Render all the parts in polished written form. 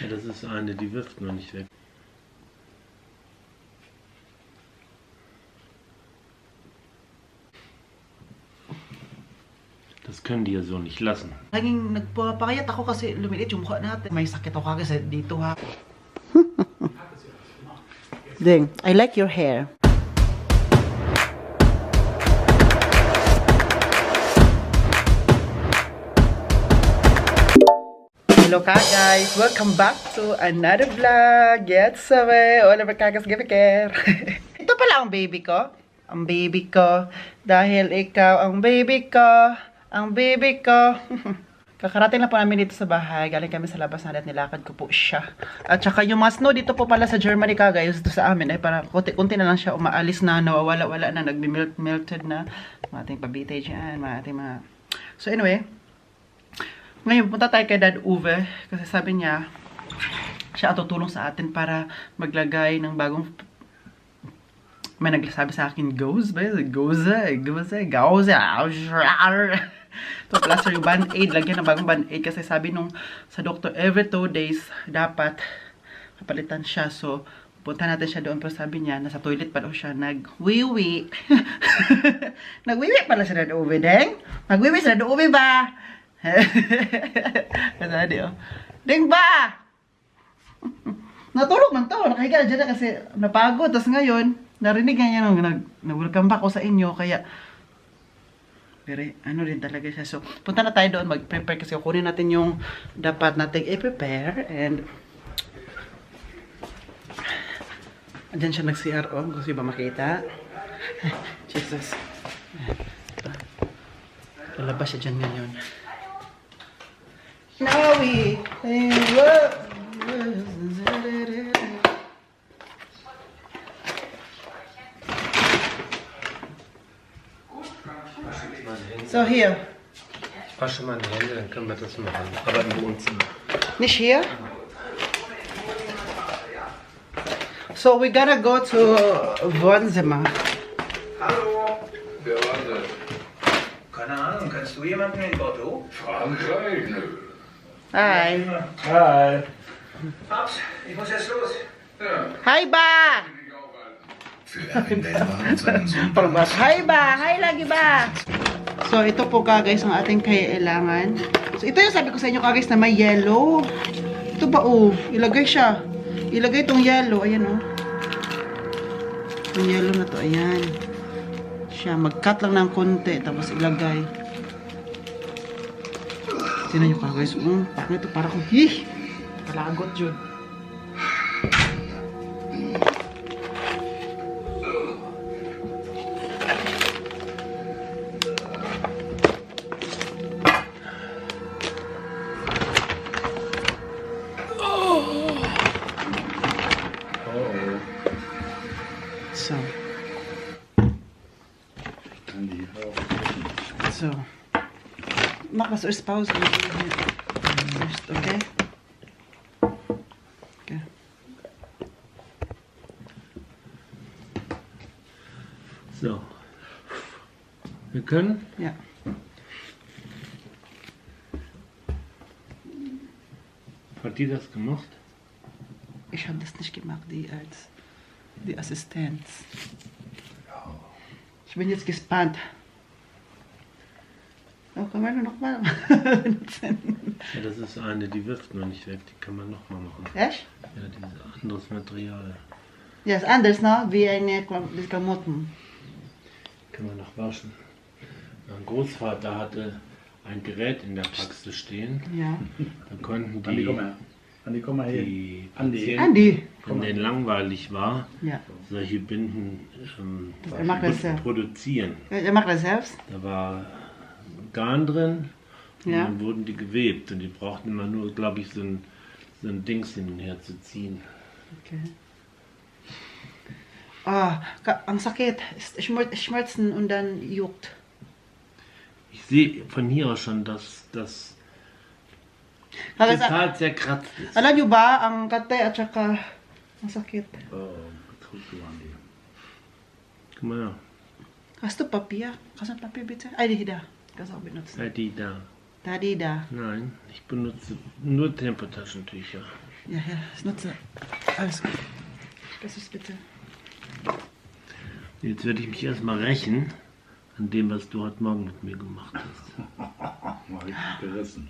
Ja, das ist eine, die wirft noch nicht weg. Das können die ja so nicht lassen. Laging nagpapayat ako kasi lumiliit yung mukha natin. May sakit ako kasi dito ha. Ding, I like your hair. Hello guys, welcome back to another vlog. Yes, sabi, wala kagas gibiker. Ito pala ang baby ko. Ang baby ko. Dahil ikaw ang baby ko. Ang baby ko. Kakarating lang po namin dito sa bahay. Galing kami sa labas na nilakad ko po siya. At saka yung mga snow dito po pala sa Germany guys, dito sa amin ay parang kunti-kunti na lang siya umaalis na, nawawala-wala na, nagme-melted na. Mga ating pabitay dyan, mga ating mga... So anyway, ngayon punta tayo kay Dad Uwe kasi sabi niya, siya tutulong sa atin para maglagay ng bagong... May nagsabi sa akin, goes ba? Goza. Ito plaster yung band-aid, lagyan ng bagong band-aid kasi sabi nung sa doctor every 2 days dapat kapalitan siya. So punta natin siya doon pero sabi niya nasa toilet pa daw siya nagwiwi. Nagwiwi pala siya na uwi deng. Nagwiwi siya na uwi ba? Kasi oh. Deng ba? Natulog man to, nakahiga dyan na kasi napagod. Tapos ngayon narinig niya nag-welcome back ko sa inyo kaya pero ano rin talaga siya. So, punta na tayo doon, mag-prepare kasi kukunin natin yung dapat natin i-prepare. And, andyan siya nag-CRO. Gusto ba makita? Jesus. Lalabas siya dyan ngayon. Nawi! So, hier. Ich wasche meine Hände, dann können wir das machen. Aber im Wohnzimmer. Nicht hier? So, we gotta go to Wohnzimmer. Hallo, wer war das? Keine Ahnung, kannst du jemanden in Bordeaux? Frankreich, nö. Hi. Hi. Paps, ich muss jetzt los. Ja, Hi, ba! will ich auch halten. Für Erwin Wellmer und seinen Sohn. Hi, ba! Hi, lagi ba! So, ito po guys ang ating kailangan. So, ito yung sabi ko sa inyo guys na may yellow. Ito ba oh, ilagay siya. Ilagay itong yellow, ayan oh. Itong yellow na to, ayan. Siya, mag-cut lang ng konti, tapos ilagay. Tingnan nyo guys, parang ito, parang kung, kalagot yun. So, mach was erst Pause. Okay? Okay. So. Wir können? Ja. Hat die das gemacht? Ich habe das nicht gemacht, die Assistenz. Ich bin jetzt gespannt. Oh, kann man noch mal benutzen? Ja, das ist eine, die wirft noch nicht weg. Die kann man noch mal machen. Echt? Ja, dieses anderes Material. Ja, ist anders, ne? Wie eine Klamotten. Kann man noch waschen. Mein Großvater hatte ein Gerät in der Praxis stehen. Ja. Da konnten Andi, komm her. Andi, komm mal her. die Andi. Andi. wenn denen langweilig war, Ja. solche Binden Er macht das ja. produzieren. Er macht das selbst? Da war Garn drin und Ja. dann wurden die gewebt und die brauchten immer nur, glaube ich, so ein Dings hin und her zu ziehen. Okay. Ah, ang sakit. Schmerzen und dann juckt. Ich sehe von hier aus schon, dass das total zerkratzt ist. Alam nyo ba, ang kate at saka ang sakit. Betrug du, Andi. Guck mal, Hast du Papier? Kannst du Papier bitte? Ay, di da. Kannst du auch benutzen. halt die da. Tadi da. Nein, ich benutze nur Tempotaschentücher. Ja, ja, ich nutze. Alles gut. Das ist bitte. Jetzt werde ich mich erstmal rächen an dem, was du heute Morgen mit mir gemacht hast. Mal richtig gerissen.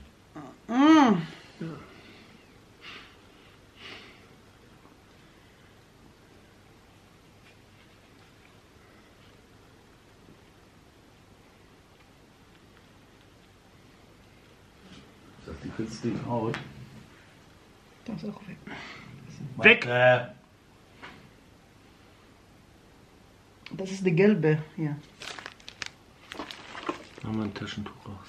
Ist das die künstliche Haut? Das ist auch weg. Weg! Das ist die gelbe hier. Machen wir ein Taschentuch raus.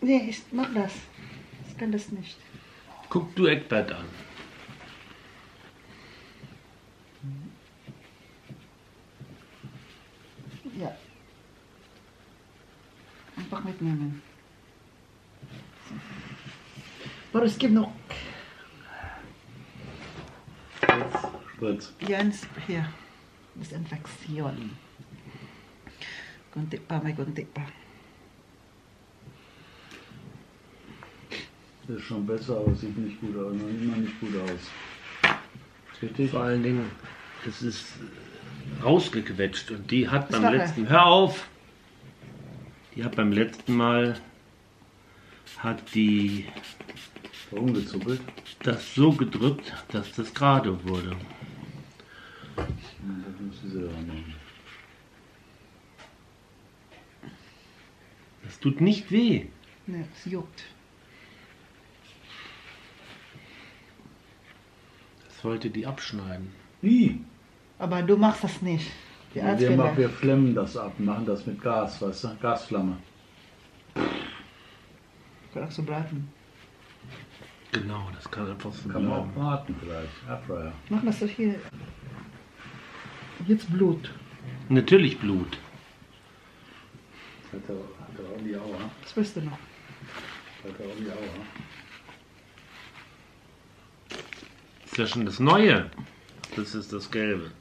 Nee, ich mach das. Ich kann das nicht. Guck du Eckbert an. Ja. Einfach mitnehmen. So. Aber es gibt noch Spritz. Jans hier. Desinfektion. Kunti pa, may kunti pa. Das ist schon besser, aber sieht nicht gut aus. Noch immer nicht gut aus. Richtig? Vor allen Dingen, es ist rausgequetscht und die hat beim Sache. letzten... Hör auf! Die hat beim letzten Mal... hat die Rumgezuppelt. das so gedrückt, dass das gerade wurde. Das muss sie selber machen. Das tut nicht weh. Ne, es juckt. Das wollte die abschneiden. Wie? Aber du machst das nicht. Die Arzt vielleicht. Wir flemmen das ab, machen das mit Gas, weißt du? Gasflamme. Kann auch so braten. Genau, das kann einfach so Kann man auch bleiben. braten vielleicht. Airfryer. Mach das doch hier. Jetzt Blut. Natürlich Blut. Hat er auch die Aua. Das weißt du noch. Hat er auch die Aua. Ist ja schon das Neue. Das ist das Gelbe.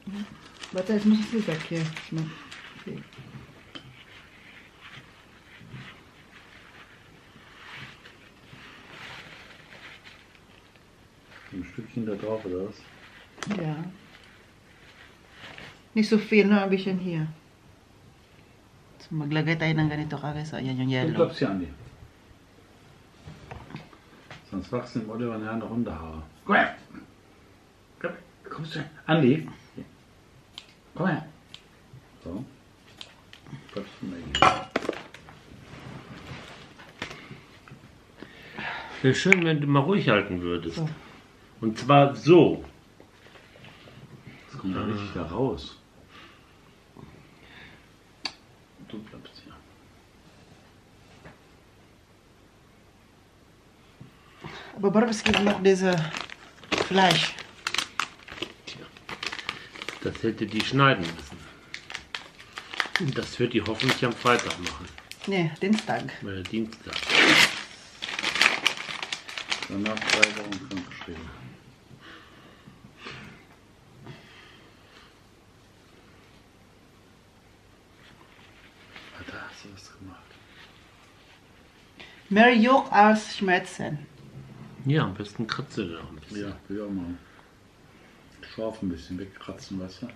Warte, jetzt muss ich hier weg hier. Okay. Ein Stückchen da drauf oder was? Ja. Nicht so viel, nur ein bisschen hier. So, maglagay tayo ng ganito kagaya. So, ayan yung Du yellow. glaubst ja, Andi. Sonst wachsen dem Oliver nachher noch Unterhaare. Komm her! Kommst du her? Andi! Komm her! So. Bleibst du mal hier. Wäre schön, wenn du mal ruhig halten würdest. So. Und zwar so. Das kommt ja richtig da raus. Du bleibst hier. Aber warum es gibt noch diese Fleisch? Das hätte die schneiden müssen. Und das wird die hoffentlich am Freitag machen. Nee, Dienstag. Weil Dienstag. Danach 3 Wochen krankgeschrieben. Da hast du was gemacht. Mehr Juck als Schmerzen. Ja, am besten kratze da ein bisschen. Ja, will ich auch mal. Schorf ein bisschen wegkratzen, weißt du?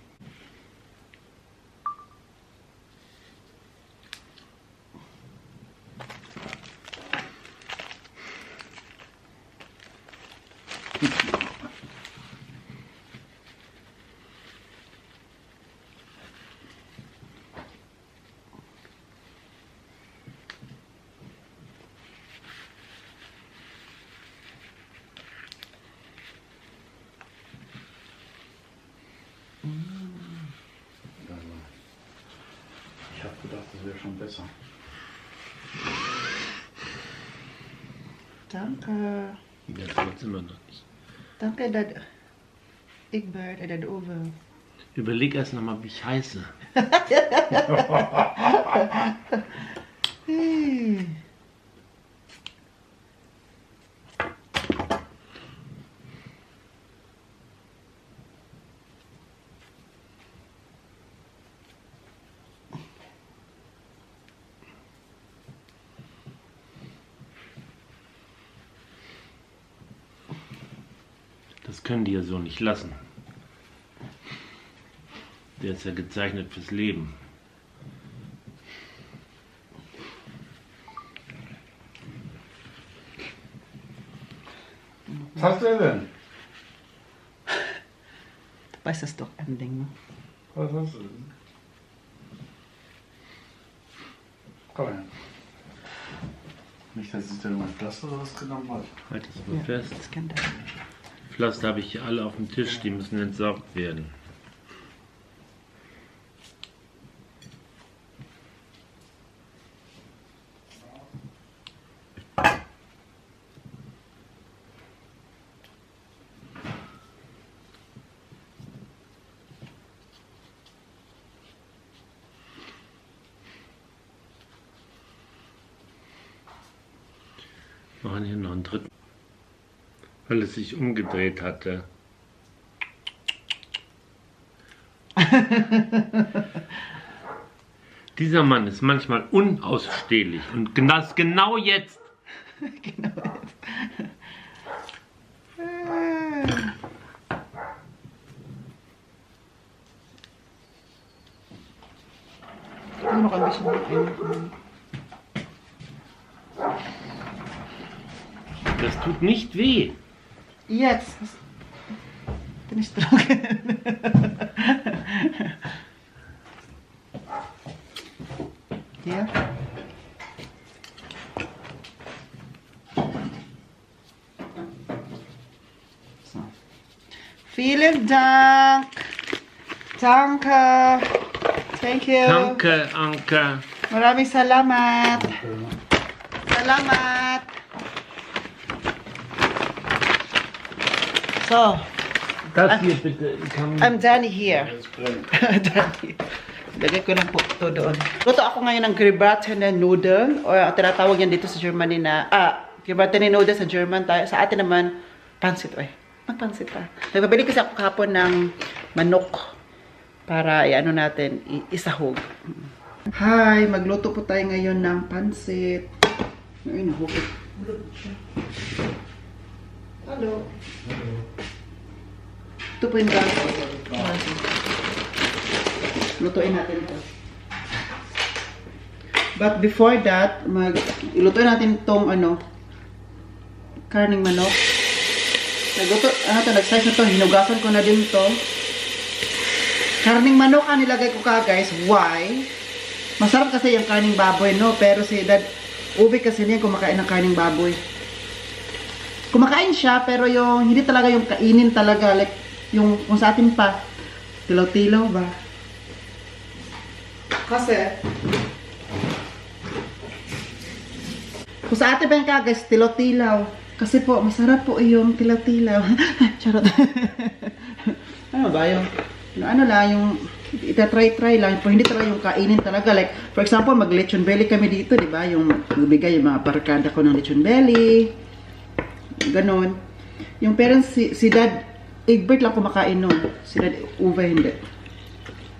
Ich habe gedacht, das wäre schon besser. Danke. Ja, das immer noch nicht. Danke, dat Egbert en dat Uwe. Überleg erst nochmal, wie ich heiße. Hey. Das können die ja so nicht lassen. Der ist ja gezeichnet fürs Leben. Was hast du denn? Du weißt das doch, Ending. Was hast du denn? Komm her. Nicht, dass ich da mein Pflaster rausgenommen habe. Halt das mal fest. Das kennt er. Pflaster habe ich hier alle auf dem Tisch, die müssen entsorgt werden. Wir machen hier noch einen dritten, weil es sich umgedreht hatte. Dieser Mann ist manchmal unausstehlich und das genau jetzt. Genau. Nur noch ein bisschen einmachen. Das tut nicht weh. Jetzt bin ich trocken. Ja. So. Vielen Dank. Danke. Thank you. Danke, Anke. Maraming salamat. Salamat. So, Das hier bitte. I'm done here. Done here. Lagay ko lang po ito doon. Luto ako ngayon ng Gebraten noodle, o tinatawag yan dito sa Germany na, Gebraten noodle sa German tayo. Sa atin naman, pansit. Magpansit pa. Nagpabili kasi ako kahapon ng manok para i-ano natin, isahog. Hi, magluto po tayo ngayon ng pansit. Ay, nahukit. Hello. Ito po yung gaso. Lutuin natin ito. But before that, ilutuin natin itong karning manok. Nag-size na ito. Hinugasan ko na din ito. Karning manok ang nilagay ko guys. Why? Masarap kasi yung karning baboy, no? Pero si Dad, ubi kasi niya kumakain ng karning baboy. Kumakain siya, pero yung hindi talaga yung kainin talaga. Like, yung kung sa atin pa, tilaw-tilaw ba? Kasi, kung sa atin pa yung guys, tilaw-tilaw. Kasi po, masarap po yung tilaw-tilaw. Charot. Ano ba yung, ano lang, yung, ita-try lang, pero hindi talaga yung kainin talaga. Like, for example, mag-lechon belly kami dito, di ba? Yung bibigay yung mga barkada ko ng lechon belly. Ganon. Yung parents, si Dad, Egbert lang kumakain nun. Si Dad, Uwe, hindi.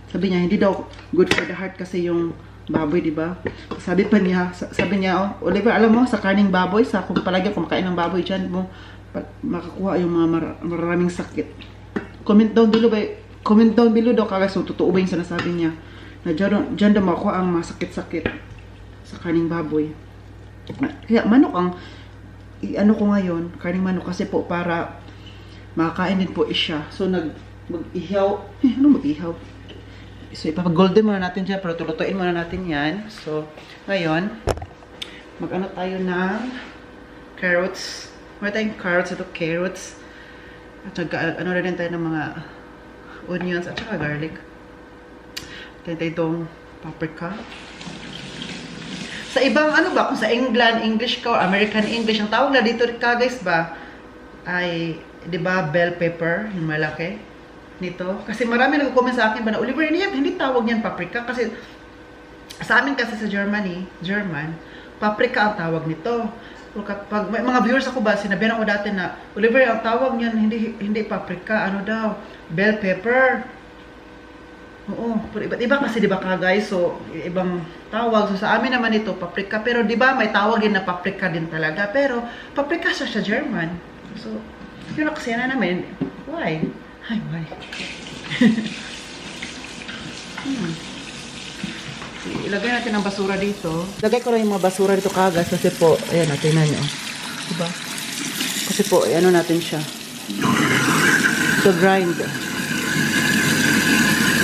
Sabi niya, hindi daw good for the heart kasi yung baboy, di ba? Sabi niya, oh, Oliver, alam mo, sa karning baboy, kung palagi kumakain ng baboy, dyan mo makakuha yung mga maraming sakit. Comment down below daw kagad, so totoo ba yung sinasabi niya, na dyan daw makuha ang mga sakit-sakit sa karning baboy. Kaya manok ang ano ko ngayon, karning manok, kasi po para makakain din po siya. So mag-ihaw, ano mag-ihaw? So ipapag-golden muna natin dyan, pero tulutuin muna natin yan. So ngayon, mag-ano tayo ng carrots. Meron tayong carrots, ito carrots. At ano rin tayo ng mga onions at saka garlic. Tayo itong paprika. Sa ibang ano ba, kung sa England, English ka, or American English, ang tawag na dito ka guys ba, ay, di ba, bell pepper, yung malaki, nito. Kasi marami nag-comment sa akin ba na, Oliver, hindi tawag yan paprika, kasi sa amin kasi sa German, paprika ang tawag nito. Kapag may mga viewers ako ba, sinabihan ako dati na, Oliver, ang tawag niyan, hindi paprika, ano daw, bell pepper. Oo, pero iba't iba kasi, di ba ka guys, so ibang tawag. So sa amin naman ito, paprika, pero di ba may tawag din na paprika din talaga, pero paprika siya sa German. So, yun na kasi na namin, Why? Ay, why? Ilagay natin ang basura dito. Ilagay ko lang yung mga basura dito kagas kasi po, ayan, tingnan nyo. Diba? Kasi po, ano natin siya. To grind.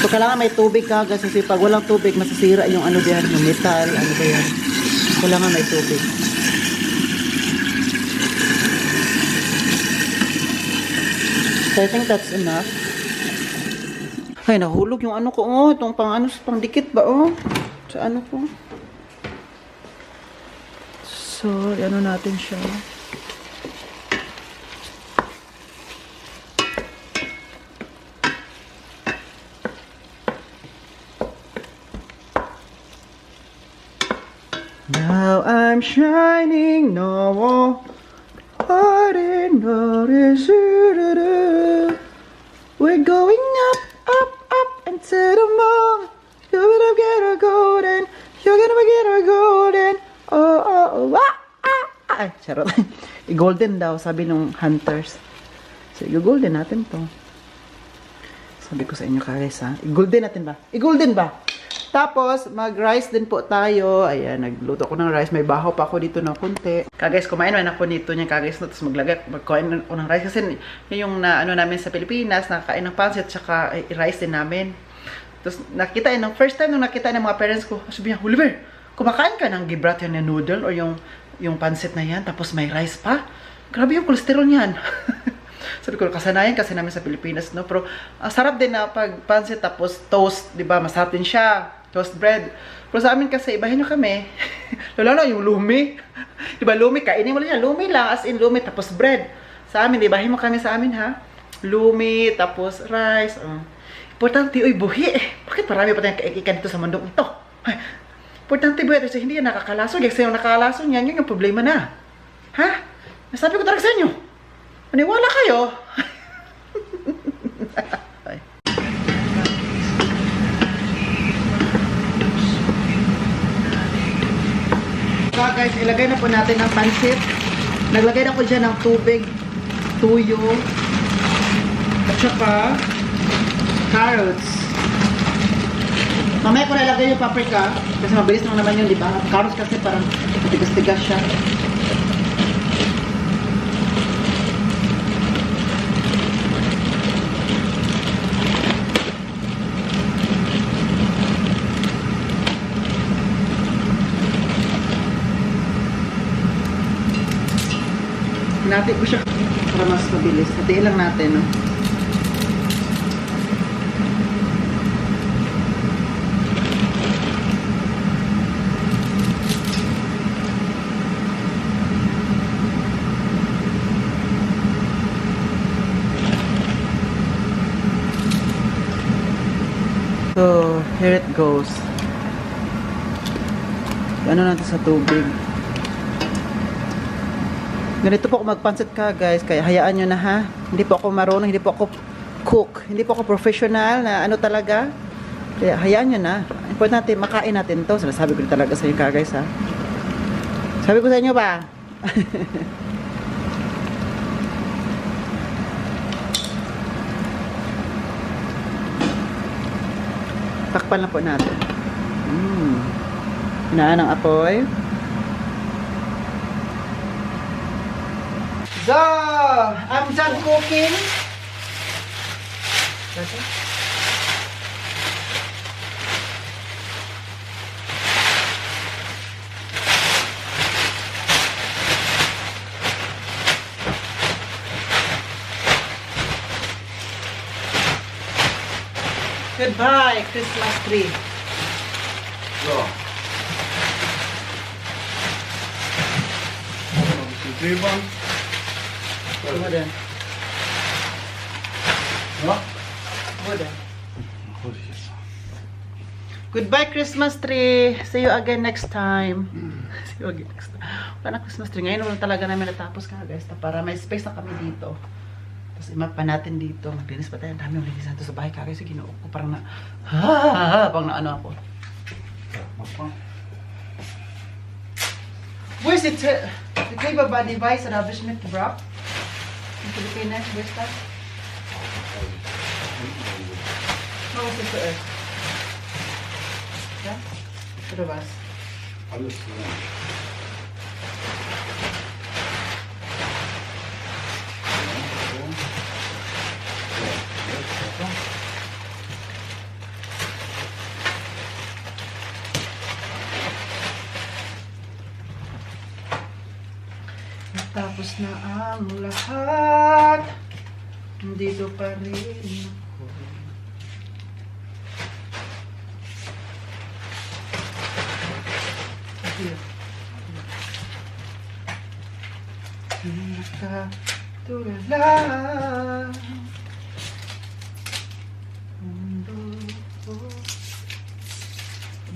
So, kailangan may tubig kagas kasi pag walang tubig, masasira yung ano diyan, yung metal, ano ba yan. Kailangan may tubig. So, I think that's enough. Ay, nahulog yung ano ko, oh. Itong pang ano, pang dikit ba, oh. Sa ano ko. So, ano natin siya. Now I'm shining, no ordinary. We're going up, up, up into the moon. You're gonna get a golden, you're gonna get a golden. Oh, oh, oh, ah, ah, ah. Ay, charot. I-golden daw, sabi nung hunters. So, i-golden natin to. Sabi ko sa inyo, guys, ha? I-golden natin ba? I-golden ba? Tapos, mag-rice din po tayo. Ayan, nagluto ko ng rice. May bahaw pa ako dito ng kunti. Kagais, kumain man ako nito niya, kagais. Tapos magkain ako ng rice. Kasi yung na, ano namin sa Pilipinas, nakakain ng pansit, tsaka rice din namin. Tapos, nakita yun, first time nung nakita ng mga parents ko, sabi niya, Oliver, kumakain ka ng gibrat na noodle o yung pansit na yan, tapos may rice pa? Grabe yung cholesterol niyan. Sabi ko, kasanayan kasi namin sa Pilipinas, no? Pero, sarap din na pag pansit tapos toast, di ba? Masarap din siya. Toast bread. Pero sa amin kasi, ibahin nyo kami. Lalo na yung lumi. Di ba, lumi, kainin mo lang yan. Lumi lang, as in lumi, tapos bread. Sa amin, ibahin mo kami sa amin, ha? Lumi, tapos rice. Importante, uy, buhi. Bakit marami pa tayong kaikikan dito sa mundong ito? Ay, importante buhi. Kasi hindi yan nakakalason. Kasi yung nakakalason yan, yun yung problema na. Ha? Nasabi ko talaga sa inyo. Maniwala kayo. So guys, ilagay na po natin ang pansit. Naglagay na ko dyan ng tubig, tuyo, at saka carrots. Mamaya ko na ilagay yung paprika kasi mabilis lang naman yun, di ba? Carrots kasi parang tigas-tigas siya. Natin ko siya para mas mabilis. Hatiin lang natin, no? So, here it goes. Ano natin sa tubig. Ganito po ako magpansit ka, guys. Kaya hayaan nyo na, ha. Hindi po ako marunong, hindi po ako cook. Hindi po ako professional na ano talaga. Kaya hayaan nyo na. Importante, makain natin to. Sinasabi ko talaga sa inyo ka, guys, ha. Sabi ko sa inyo ba? Takpan lang po natin. Hinaan ang apoy. So, I'm done cooking. Goodbye, Christmas tree. So. Hold on. What? Hold on. Goodbye, Christmas tree. See you again next time. See you again next time. Wala na Christmas tree. Ngayon lang talaga namin natapos ka, guys. Para may space na kami dito. Tapos imap pa natin dito. Maglinis pa tayo. Ang dami yung linis natin sa bahay, guys. Sige, ginoo ko. Parang na... Pang na ano ako. Where's it? The cable body device and rubbish mit gebracht? In Pilipinas, where's that? Was ist zuerst? Ja? Oder was? Alles zusammen. Tapos na ang lahat, dito pa rin ako. Here. Nakatulala mundo ko.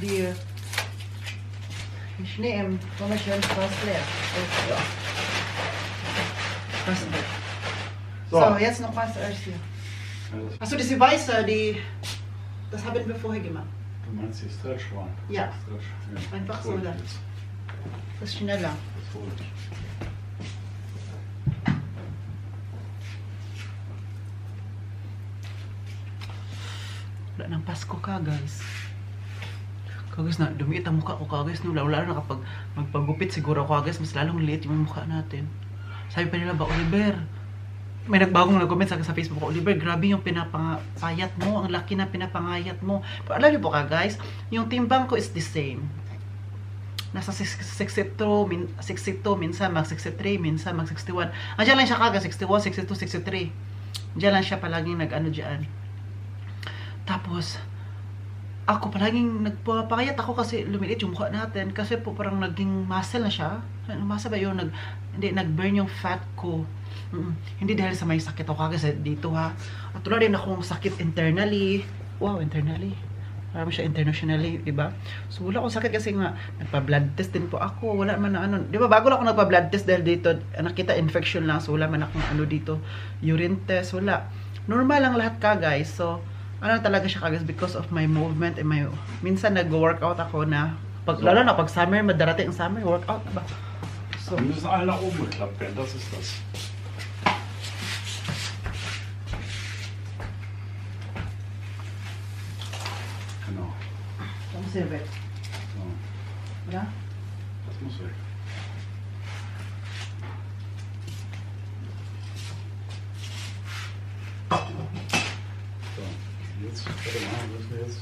Dear, ich nehme, komm ich schon fast leer. Ja. So, jetzt noch was erst hier. Achso, diese weiße, das haben wir vorher gemacht. Du meinst die Stretch One? Ja. Stretch, ja. Einfach so Hol ich da. jetzt. Das ist schneller. Das hol ich. Wala ng Pasko ka, guys. Guys, na dumiit ang mukha ko, guys. No, lalo na kapag magpagupit siguro ako, guys, mas lalong liit yung mukha natin. Sabi pa nila ba, Oliver, may nagbagong nag-comment sa Facebook ko, Oliver, grabe yung pinapangayat mo, ang laki na pinapangayat mo. Pero alam niyo po ka, guys, yung timbang ko is the same. Nasa 62, minsan mag 63, minsan mag 61. Andiyan lang siya kaga, 61, 62, 63. Andiyan lang siya palaging nag-ano dyan. Tapos, ako palaging nagpapakayat ako kasi lumilit yung mukha natin. Kasi po parang naging muscle na siya. Muscle ba yun? Hindi, nag-burn yung fat ko. Hindi dahil sa may sakit ako kasi dito ha. At wala din akong sakit internally. Wow, internally. Parang siya internationally, diba? So wala akong sakit kasi nga nagpa-blood test din po ako. Wala man na ano. Diba bago lang ako nagpa-blood test dahil dito nakita infection lang. So wala man akong ano dito. Urine test, wala. Normal lang lahat ka guys. So ano talaga siya guys because of my movement and my minsan nag-workout ako na lalo na pag summer, madarating ang summer, workout na ba? So, Wir müssen alle nach oben geklappt werden, das ist das. Genau. das muss ja weg. So, Oder? das muss weg. So, jetzt, warte mal, müssen wir jetzt.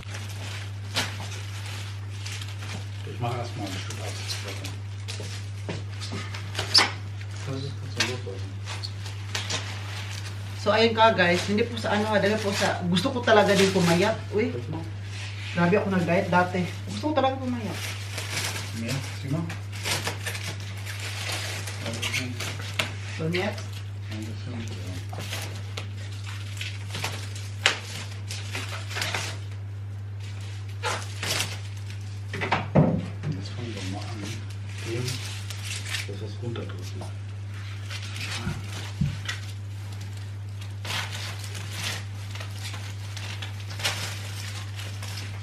Ich mache erstmal ein Stück ab. Das ist kurz loslassen. So ayun ka guys, hindi po sa ano, dahil po sa gusto ko talaga din pumayat. Uy, Jetzt mal. grabe ako nag-diet dati. Gusto ko talaga pumayat. Mehr, sieh mal. So jetzt, Ein bisschen, ja. Jetzt fangen wir mal an, dem, dass wir es runterdrücken.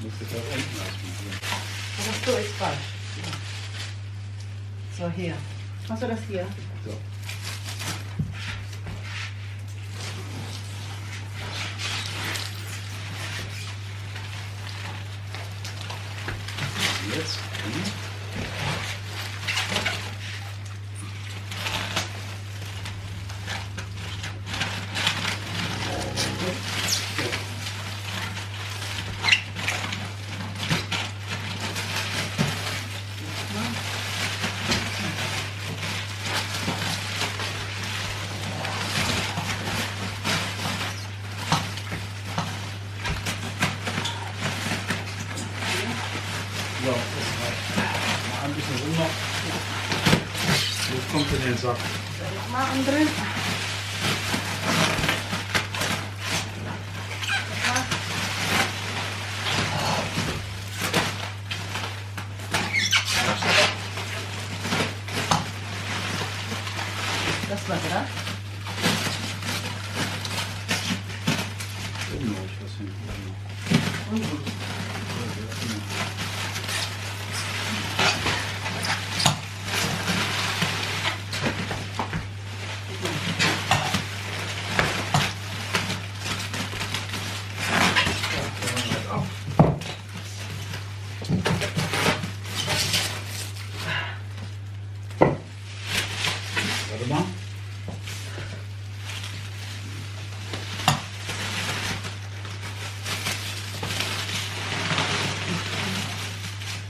Muss ich da unten erstmal hier. das so ist falsch. So hier. Machst du das hier? So. Jetzt. So, das reicht. Mal ein bisschen runter. Jetzt kommt in den Sack. Machen drin. Das war dran. Gucken wir euch was hin. Ano ba?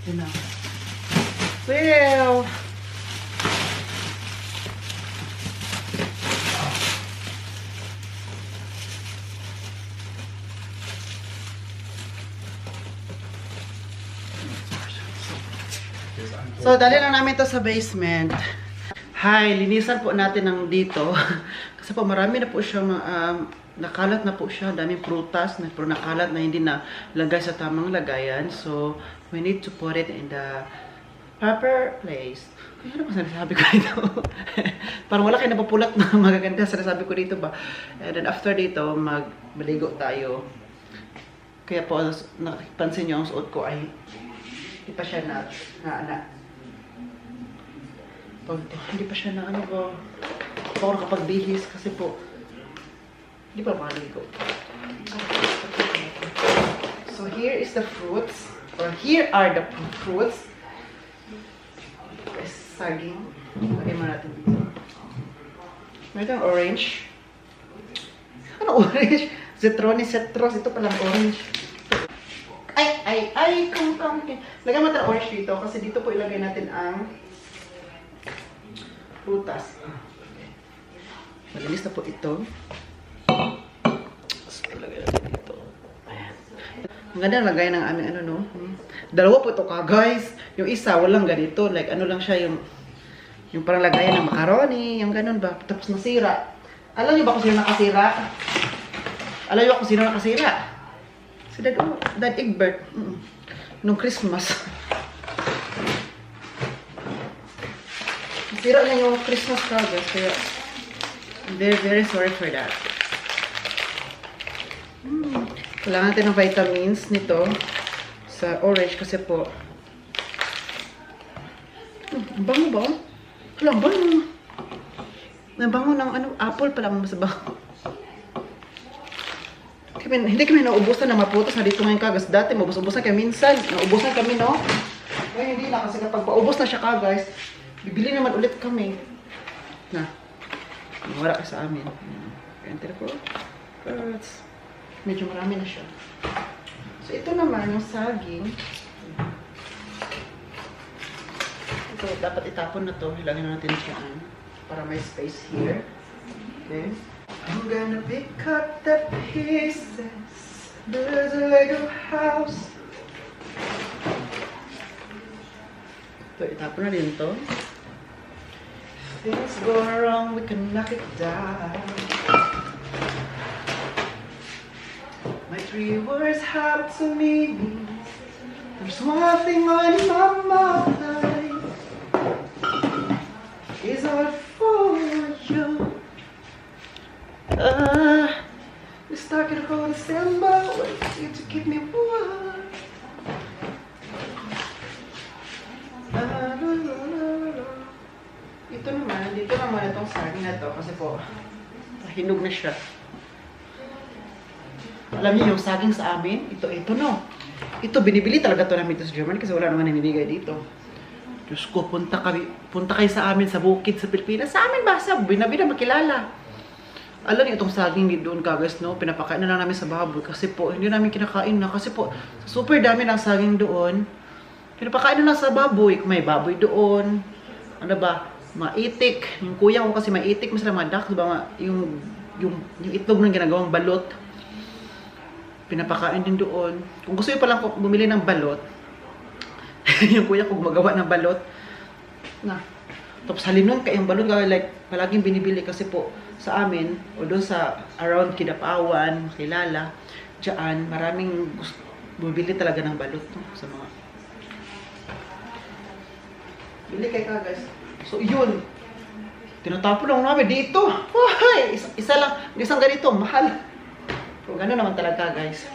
Yun na. Well, so, dali lang namin to sa basement. Hi, linisan po natin ng dito. Kasi po marami na po siyang nakalat na po siya. Daming prutas na pero nakalat na hindi na lagay sa tamang lagayan. So, we need to put it in the proper place. Kaya ano ba sinasabi ko dito? Parang wala kayo napapulat na magaganda sinasabi ko dito ba? And then after dito, maligo tayo. Kaya po, napansin nyo ang suot ko ay hindi pa siya na hindi pa siya na ano ba ako nakapagbihis kasi po hindi pa maligo. So here is the fruits or here are the fruits. Saging. Lagay mo natin dito. Mayroon orange. Ano orange? Citrus. Ito palang orange. Ay, kung. Lagyan mo natin orange dito kasi dito po ilagay natin ang prutas. Malinis na po ito. So, ilagay natin dito. Ayan. Ang ganda ng lagay ng aming ano, no? Dalawa po ito ka, guys. Yung isa, walang ganito. Like, ano lang siya, yung parang lagayan ng macaroni, yung ganun ba. Tapos nasira. Alam niyo ba kung sino nakasira? Alam niyo ba kung sino nakasira? Si Dad Egbert. Nung Christmas. Nasira na yung Christmas card, guys. Kaya, I'm very, very sorry for that. Kailangan natin ng vitamins nito sa orange kasi po. Ang bango ba? Wala, ang bango. Ang bango ng ano, apple pala ang mas bango. Hindi kami naubusan na maputos na dito ngayon kagas. Dati maubos-ubusan kami minsan. Naubusan kami, no? Ngayon hindi na kasi kapag paubos na siya kagas, bibili naman ulit kami. Na. Wala ka sa amin. Enter po. Medyo marami na siya. So, ito naman, yung saging. Ito, dapat itapon na to. Hilangin natin siya para may space here. Okay. I'm gonna pick up the pieces. There's a Lego house. Ito, itapon na din to. If things go wrong, we can knock it down. My 3 words have to mean. There's one thing on my mind. It's all for you. We're stuck in whole December. Wait for you to give me one. Ito naman, dito naman itong saging na to kasi po, hinog na siya. Alam niyo yung saging sa amin, ito no. Ito, binibili talaga to namin ito sa Germany kasi wala naman namimigay dito. Diyos ko, punta kayo sa amin sa bukid sa Pilipinas. Sa amin ba? Sa binabi na makilala. Alam niyo itong saging doon guys, no? Pinapakain na lang namin sa baboy kasi po, hindi namin kinakain na kasi po, super dami ng saging doon. Pinapakain na lang sa baboy. May baboy doon. Ano ba? Maitik. Yung kuya ko kasi maitik. Mas lang madak. Diba? Yung itlog ng ginagawang balot. Pinapakain din doon. Kung gusto nyo palang bumili ng balot, yung kuya ko gumagawa ng balot. Na. Tapos halinon ka yung balot. Like, palaging binibili kasi po sa amin, o doon sa around Kidapawan, Kilala, dyan, maraming bumibili talaga ng balot. No? Sa mga bili kayo ka guys. So yun, tinatapon lang namin dito. Ay, isa lang, isang ganito, mahal. Pero gano'n naman talaga guys.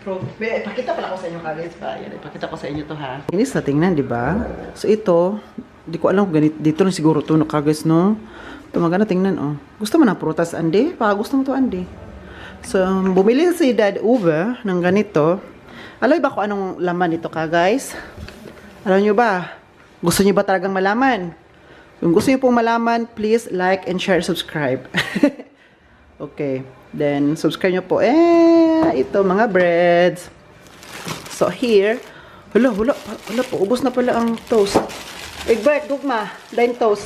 Pero, ipakita pala ko sa inyo guys pa. Yan, ipakita ko sa inyo to ha. Inis na tingnan, di ba? So ito, di ko alam kung ganito. Dito lang siguro to, no, guys, no? Ito maganda tingnan, oh. Gusto mo ng prutas, Andy? Baka gusto mo to, Andy. So, bumili si Dad Uwe ng ganito. Alam ba kung anong laman ito ka, guys? Alam nyo ba? Gusto nyo ba talagang malaman Kung gusto niyo pong malaman, please like and share, subscribe. Okay. Then, subscribe nyo po. Ito, mga breads. So, here. Hala, ubos na pala ang toast. Egbert, gugma. Dain toast.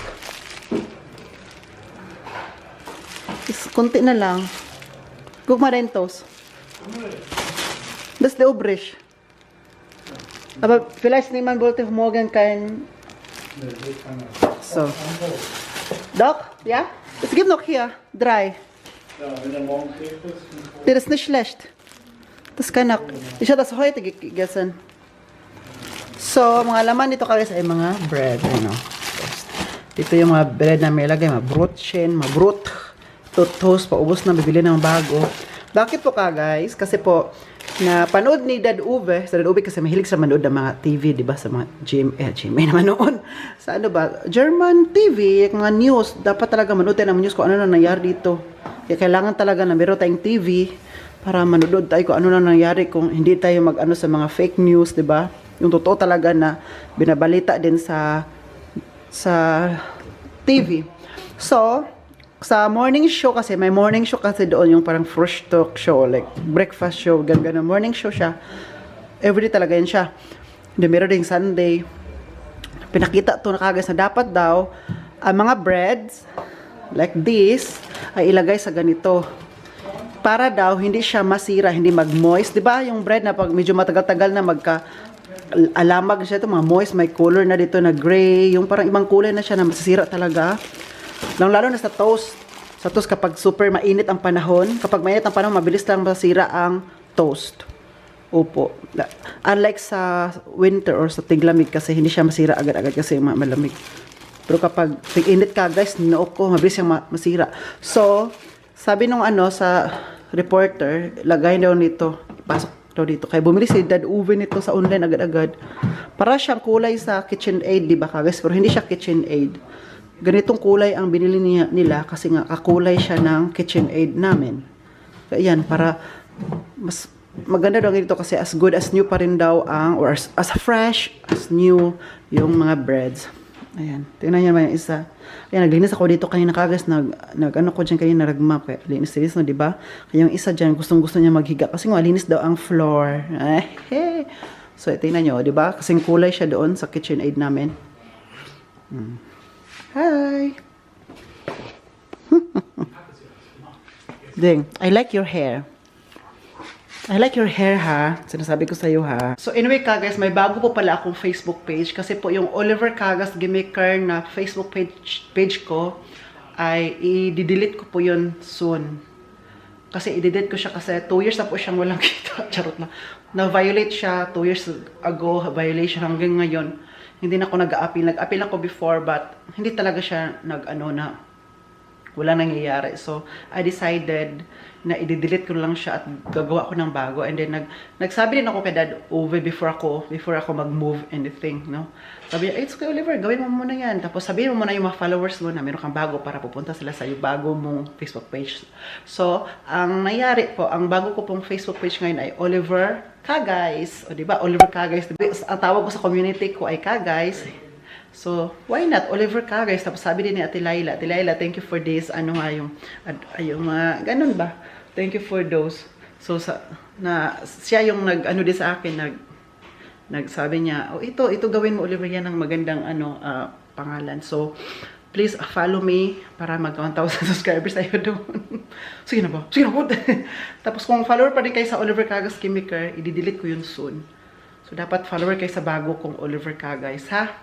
Kunti na lang. Gugma dain toast. Das de obrisch. Aber vielleicht niemand wollte morgen kein... So. Doch, ja? Es gibt noch hier 3. Ja, wenn der morgen kriegt ist. Nee, das ist nicht schlecht. Das kann auch. Ich habe das heute gegessen. So, mga laman dito guys ay mga bread. Ano. Dito yung mga bread na may lagay. Mga brotchen, mga brot. Toast, paubos na, bibili ng bago. Bakit po guys? Kasi po, na panood ni Dad Uwe. Sa Dad Uwe kasi mahilig sa manood ng mga TV, di ba? Sa mga GMA naman noon. Sa ano ba? German TV, yung mga news. Dapat talaga manood tayo ng news kung ano na nangyari dito. Kaya kailangan talaga na meron tayong TV para manood tayo kung ano na nangyari, kung hindi tayo mag-ano sa mga fake news, di ba? Yung totoo talaga na binabalita din sa TV. So, sa morning show kasi, may morning show kasi doon yung parang first talk show, like breakfast show, ganun. Morning show siya. Everyday talaga yan siya. Then meron din Sunday. Pinakita to na kagad na dapat daw ang mga breads like this ay ilagay sa ganito. Para daw hindi siya masira, hindi mag-moist. 'Di ba? Yung bread na pag medyo matagal-tagal na alamag siya ito, mga moist, may color na dito na gray, yung parang ibang kulay na siya na masisira talaga. Lalo na sa toast. Sa toast kapag super mainit ang panahon, kapag mainit ang panahon, mabilis lang masira ang toast. Opo. Unlike sa winter or sa tiglamig kasi hindi siya masira agad-agad kasi malamig. Pero kapag tig-init ka guys, nook ko, mabilis siyang masira. So, sabi nung sa reporter, lagay daw nito, ipasok daw dito. Kaya bumili si Dad Uwe nito sa online agad-agad. Para siyang kulay sa KitchenAid, di ba guys? Pero hindi siya KitchenAid. Ganitong kulay ang binili nila kasi nga kakulay siya ng KitchenAid namin. Kaya yan, para mas maganda daw ganito kasi as good as new pa rin daw or as fresh as new yung mga breads. Ayan, tingnan niyo naman yung isa. Ayan, naglinis ako dito kanina kagas, nag-ano ko dyan kanina, nag-map. Linis-linis no, diba? Kaya yung isa dyan, gustong-gusto niya maghiga. Kasi nga, linis daw ang floor. So, tingnan nyo, diba? Kasing kulay siya doon sa KitchenAid namin. Hi! Ding, I like your hair. I like your hair, ha? Sinasabi ko sa'yo, ha? So, anyway, guys, may bago po pala akong Facebook page. Kasi po, yung Oliver Cagas Gimmicker na Facebook page ko, ay i-delete ko po yun soon. Kasi i-delete ko siya kasi 2 years na po siyang walang kita. Charot na. Na-violate siya 2 years ago, violation hanggang ngayon. Hindi na ako nag-a-appeal. Nag-appeal ako before, but hindi talaga siya na wala nangyayari. So, I decided na i-delete ko lang siya at gagawa ko ng bago. And then, nagsabi din ako kay Dad Uwe before ako mag-move anything, no? Sabi niya, it's okay, Oliver, gawin mo muna yan. Tapos, sabihin mo muna yung mga followers mo na meron kang bago para pupunta sila sa yung bago mong Facebook page. So, ang nangyari po, ang bago ko pong Facebook page ngayon ay Oliver Cagas. O, diba? Oliver Cagas. Ang tawag ko sa community ko ay Cagas. So, why not? Oliver Cagas. Tapos sabi din ni Ate Laila, thank you for this. Ano nga yung ganun ba? Thank you for those. So, siya yung nag-ano din sa akin, nagsabi niya, oh, ito gawin mo, Oliver, yan ang magandang pangalan. So, please follow me para mag 1,000 subscribers tayo doon. Sige na ba? Sige na po. Tapos kung follower pa rin kayo sa Oliver Cagas Gimmicker, i-delete ko yun soon. So, dapat follower kayo sa bago kong Oliver Cagas, ha?